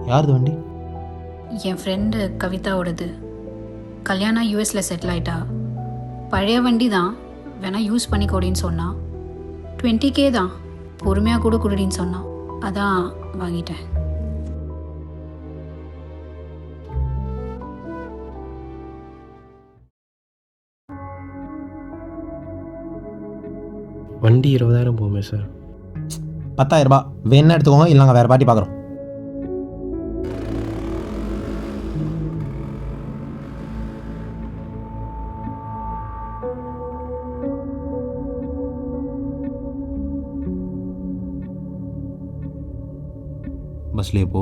யாருது வண்டி? என் ஃப்ரெண்டு கவிதாவோடது. கல்யாணம் யூஎஸில் செட்டில் ஆயிட்டா. பழைய வண்டி தான், வேணா யூஸ் பண்ணிக்கோடின்னு சொன்னான். 20K தான், பொறுமையாக கூட குடுடின்னு சொன்னான். அதான் வாங்கிட்டேன். வண்டி 20,000 போகுமே சார். 10,000 ரூபாய் வேணா எடுத்துக்கோங்க, இல்லைங்க வேறு பார்ட்டி பார்க்குறோம். பஸ்லேயே போ.